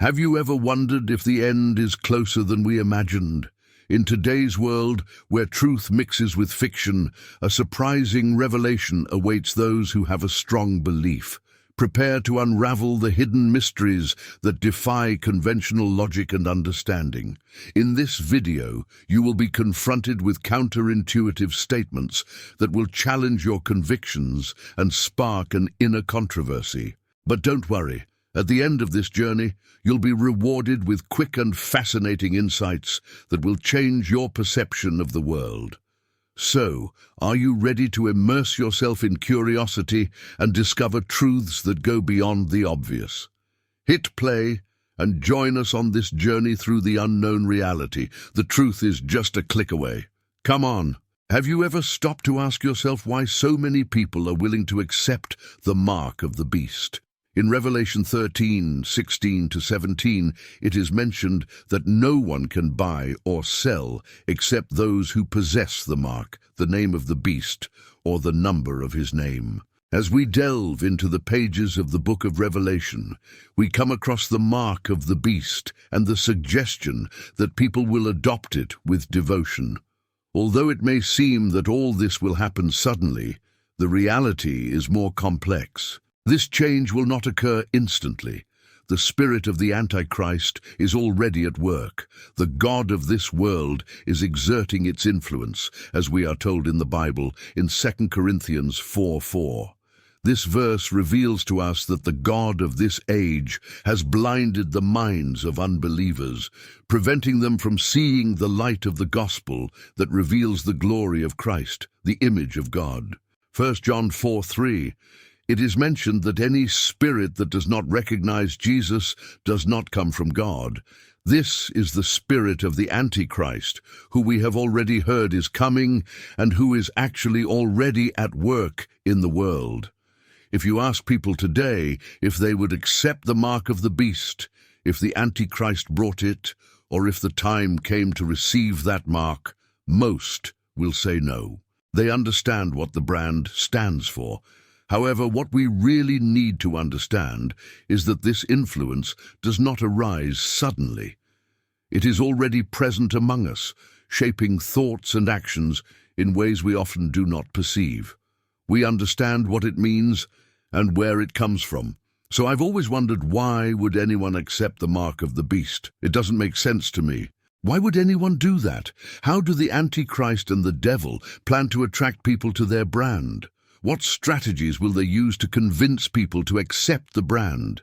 Have you ever wondered if the end is closer than we imagined? In today's world, where truth mixes with fiction, a surprising revelation awaits those who have a strong belief. Prepare to unravel the hidden mysteries that defy conventional logic and understanding. In this video, you will be confronted with counterintuitive statements that will challenge your convictions and spark an inner controversy. But don't worry. At the end of this journey, you'll be rewarded with quick and fascinating insights that will change your perception of the world. So, are you ready to immerse yourself in curiosity and discover truths that go beyond the obvious? Hit play and join us on this journey through the unknown reality. The truth is just a click away. Come on. Have you ever stopped to ask yourself why so many people are willing to accept the mark of the beast? In Revelation 13:16-17, it is mentioned that no one can buy or sell except those who possess the mark, the name of the beast, or the number of his name. As we delve into the pages of the book of Revelation, we come across the mark of the beast and the suggestion that people will adopt it with devotion. Although it may seem that all this will happen suddenly, the reality is more complex. This change will not occur instantly. The spirit of the Antichrist is already at work. The god of this world is exerting its influence, as we are told in the Bible in 2 Corinthians 4:4. This verse reveals to us that the god of this age has blinded the minds of unbelievers, preventing them from seeing the light of the gospel that reveals the glory of Christ, the image of God. 1 John 4:3. It is mentioned that any spirit that does not recognize Jesus does not come from God. This is the spirit of the Antichrist, who we have already heard is coming and who is actually already at work in the world. If you ask people today if they would accept the mark of the beast, if the Antichrist brought it, or if the time came to receive that mark, most will say no. They understand what the brand stands for. However, what we really need to understand is that this influence does not arise suddenly. It is already present among us, shaping thoughts and actions in ways we often do not perceive. We understand what it means and where it comes from. So I've always wondered, why would anyone accept the mark of the beast? It doesn't make sense to me. Why would anyone do that? How do the Antichrist and the devil plan to attract people to their brand? What strategies will they use to convince people to accept the brand?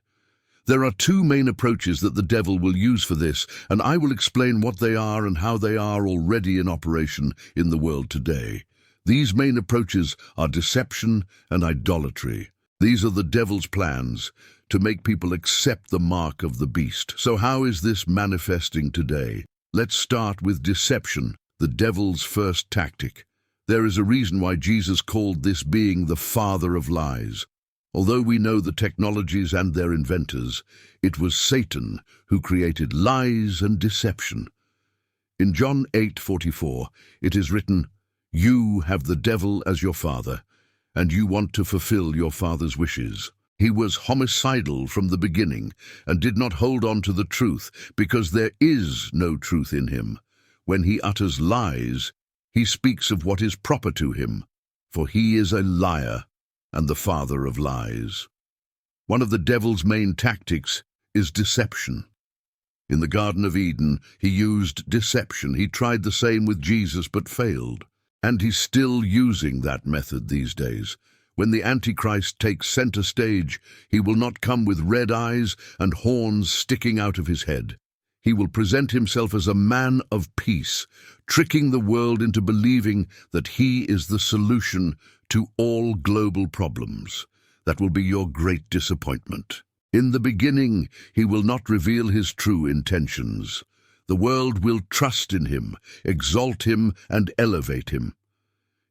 There are two main approaches that the devil will use for this, and I will explain what they are and how they are already in operation in the world today. These main approaches are deception and idolatry. These are the devil's plans to make people accept the mark of the beast. So how is this manifesting today? Let's start with deception, the devil's first tactic. There is a reason why Jesus called this being the father of lies. Although we know the technologies and their inventors, it was Satan who created lies and deception. In John 8:44, it is written, "You have the devil as your father, and you want to fulfill your father's wishes." He was homicidal from the beginning and did not hold on to the truth because there is no truth in him. When he utters lies, he speaks of what is proper to him, for he is a liar and the father of lies. One of the devil's main tactics is deception. In the Garden of Eden, he used deception. He tried the same with Jesus but failed. And he's still using that method these days. When the Antichrist takes center stage, he will not come with red eyes and horns sticking out of his head. He will present himself as a man of peace, tricking the world into believing that he is the solution to all global problems. That will be your great disappointment. In the beginning, he will not reveal his true intentions. The world will trust in him, exalt him, and elevate him.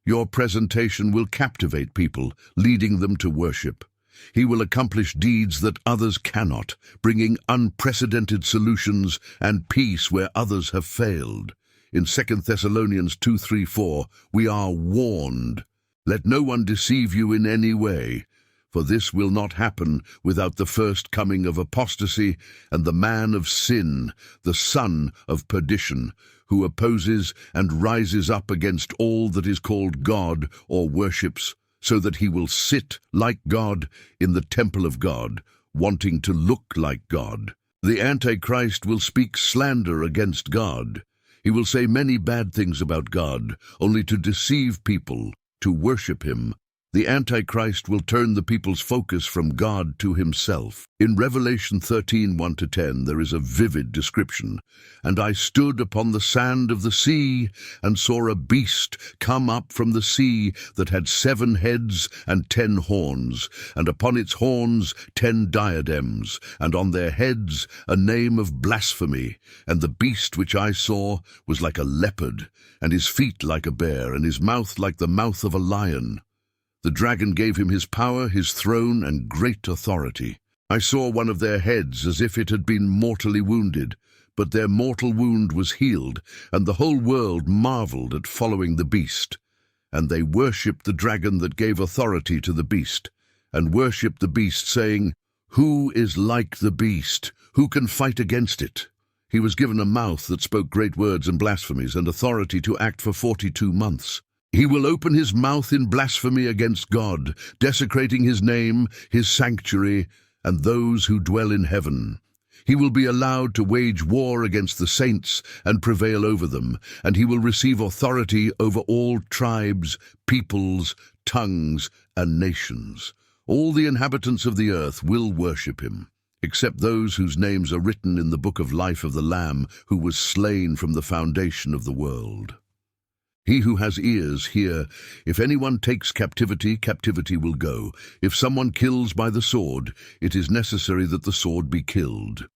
Your presentation will captivate people, leading them to worship. He will accomplish deeds that others cannot, bringing unprecedented solutions and peace where others have failed. In 2 Thessalonians 2:3-4, we are warned. Let no one deceive you in any way, For this will not happen without the first coming of apostasy and the man of sin, the son of perdition, who opposes and rises up against all that is called God or worships, so that he will sit like God in the temple of God, wanting to look like God. The Antichrist will speak slander against God. He will say many bad things about God, only to deceive people, to worship him. The Antichrist will turn the people's focus from God to himself. In Revelation 13:1-10 there is a vivid description. And I stood upon the sand of the sea, and saw a beast come up from the sea that had 7 heads and 10 horns, and upon its horns 10 diadems, and on their heads a name of blasphemy. And the beast which I saw was like a leopard, and his feet like a bear, and his mouth like the mouth of a lion. The dragon gave him his power, his throne, and great authority. I saw one of their heads as if it had been mortally wounded, but their mortal wound was healed, and the whole world marveled at following the beast. And they worshipped the dragon that gave authority to the beast, and worshipped the beast, saying, "Who is like the beast? Who can fight against it?" He was given a mouth that spoke great words and blasphemies, and authority to act for 42 months. He will open his mouth in blasphemy against God, desecrating his name, his sanctuary, and those who dwell in heaven. He will be allowed to wage war against the saints and prevail over them, and he will receive authority over all tribes, peoples, tongues, and nations. All the inhabitants of the earth will worship him, except those whose names are written in the book of life of the Lamb, who was slain from the foundation of the world. He who has ears, hear. If anyone takes captivity, captivity will go. If someone kills by the sword, it is necessary that the sword be killed.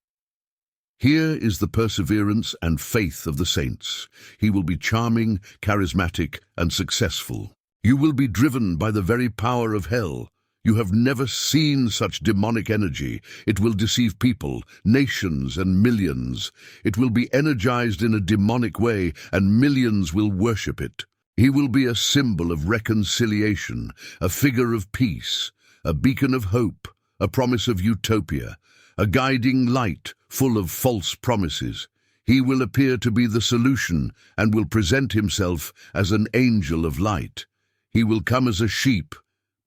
Here is the perseverance and faith of the saints. He will be charming, charismatic, and successful. You will be driven by the very power of hell. You have never seen such demonic energy. It will deceive people, nations, and millions. It will be energized in a demonic way, and millions will worship it. He will be a symbol of reconciliation, a figure of peace, a beacon of hope, a promise of utopia, a guiding light full of false promises. He will appear to be the solution and will present himself as an angel of light. He will come as a sheep,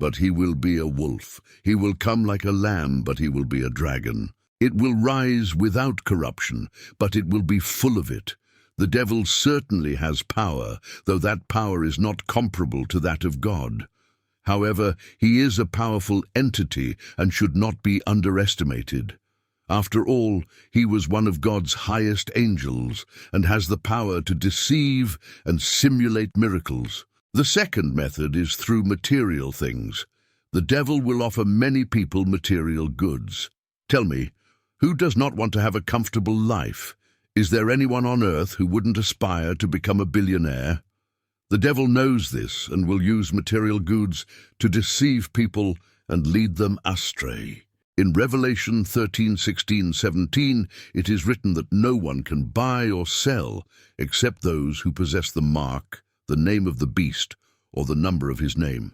but he will be a wolf. He will come like a lamb, but he will be a dragon. It will rise without corruption, but it will be full of it. The devil certainly has power, though that power is not comparable to that of God. However, he is a powerful entity and should not be underestimated. After all, he was one of God's highest angels and has the power to deceive and simulate miracles. The second method is through material things. The devil will offer many people material goods. Tell me, who does not want to have a comfortable life? Is there anyone on earth who wouldn't aspire to become a billionaire? The devil knows this and will use material goods to deceive people and lead them astray. In Revelation 13:16-17, it is written that no one can buy or sell except those who possess the mark, the name of the beast, or the number of his name.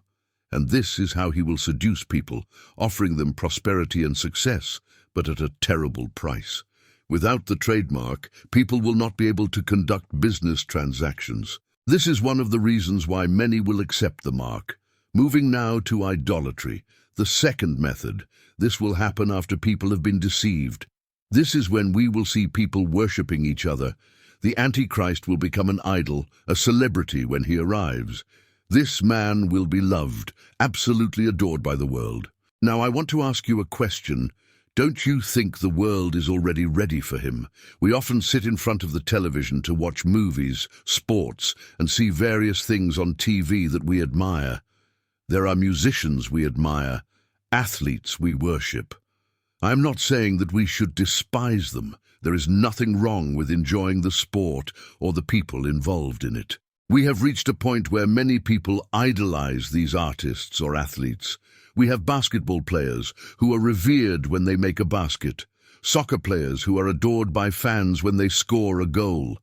And this is how he will seduce people, offering them prosperity and success, but at a terrible price. Without the trademark, people will not be able to conduct business transactions. This is one of the reasons why many will accept the mark. Moving now to idolatry, the second method. This will happen after people have been deceived. This is when we will see people worshipping each other. The Antichrist will become an idol, a celebrity when he arrives. This man will be loved, absolutely adored by the world. Now I want to ask you a question. Don't you think the world is already ready for him? We often sit in front of the television to watch movies, sports, and see various things on TV that we admire. There are musicians we admire, athletes we worship. I am not saying that we should despise them. There is nothing wrong with enjoying the sport or the people involved in it. We have reached a point where many people idolize these artists or athletes. We have basketball players who are revered when they make a basket, soccer players who are adored by fans when they score a goal.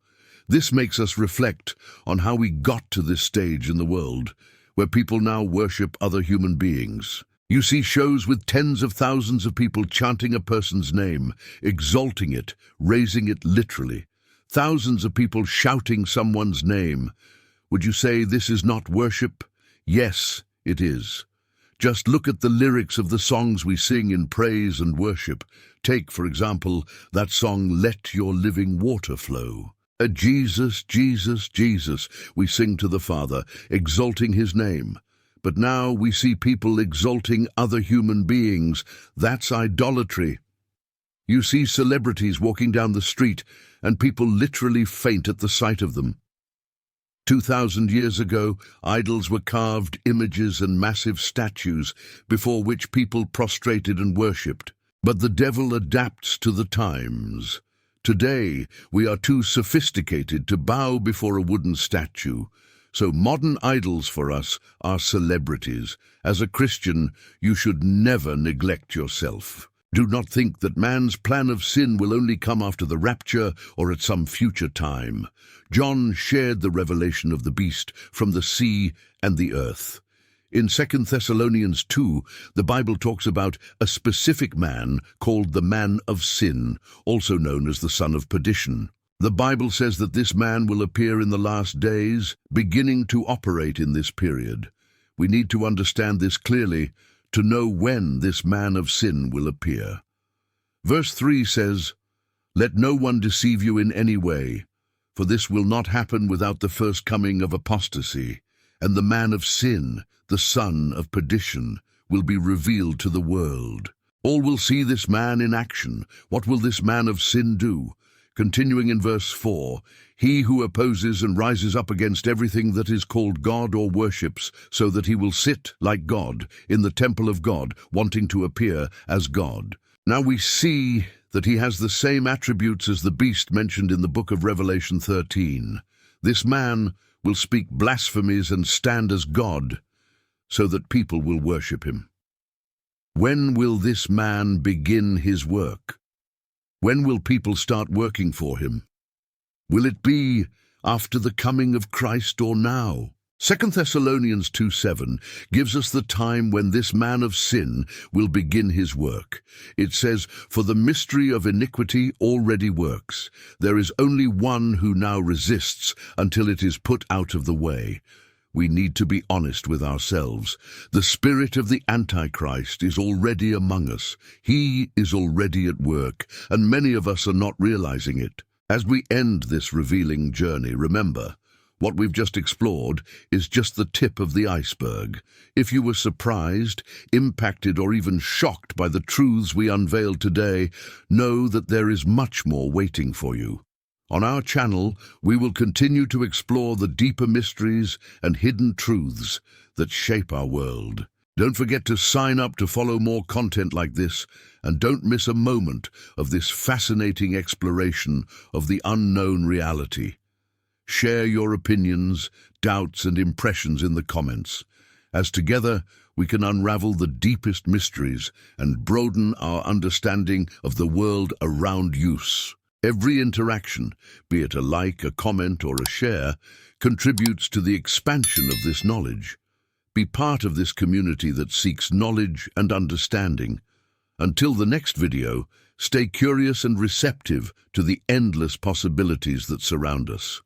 This makes us reflect on how we got to this stage in the world, where people now worship other human beings. You see shows with tens of thousands of people chanting a person's name, exalting it, raising it literally. Thousands of people shouting someone's name. Would you say this is not worship? Yes, it is. Just look at the lyrics of the songs we sing in praise and worship. Take, for example, that song, Let Your Living Water Flow. Jesus, Jesus, Jesus, we sing to the Father, exalting his name. But now we see people exalting other human beings. That's idolatry. You see celebrities walking down the street, and people literally faint at the sight of them. 2,000 years ago, idols were carved images and massive statues before which people prostrated and worshipped. But the devil adapts to the times. Today, we are too sophisticated to bow before a wooden statue. So modern idols for us are celebrities. As a Christian, you should never neglect yourself. Do not think that man's plan of sin will only come after the rapture or at some future time. John shared the revelation of the beast from the sea and the earth. In 2 Thessalonians 2, the Bible talks about a specific man called the man of sin, also known as the son of perdition. The Bible says that this man will appear in the last days, beginning to operate in this period. We need to understand this clearly to know when this man of sin will appear. Verse 3 says, "Let no one deceive you in any way, for this will not happen without the first coming of apostasy, and the man of sin, the son of perdition, will be revealed to the world." All will see this man in action. What will this man of sin do? Continuing in verse 4, "He who opposes and rises up against everything that is called God or worships, so that he will sit, like God, in the temple of God, wanting to appear as God." Now we see that he has the same attributes as the beast mentioned in the book of Revelation 13. This man will speak blasphemies and stand as God, so that people will worship him. When will this man begin his work? When will people start working for him? Will it be after the coming of Christ or now? 2 Thessalonians 2:7 gives us the time when this man of sin will begin his work. It says, "For the mystery of iniquity already works. There is only one who now resists until it is put out of the way." We need to be honest with ourselves. The spirit of the Antichrist is already among us. He is already at work, and many of us are not realizing it. As we end this revealing journey, remember, what we've just explored is just the tip of the iceberg. If you were surprised, impacted, or even shocked by the truths we unveiled today, know that there is much more waiting for you. On our channel, we will continue to explore the deeper mysteries and hidden truths that shape our world. Don't forget to sign up to follow more content like this, and don't miss a moment of this fascinating exploration of the unknown reality. Share your opinions, doubts, and impressions in the comments, as together we can unravel the deepest mysteries and broaden our understanding of the world around us. Every interaction, be it a like, a comment, or a share, contributes to the expansion of this knowledge. Be part of this community that seeks knowledge and understanding. Until the next video, stay curious and receptive to the endless possibilities that surround us.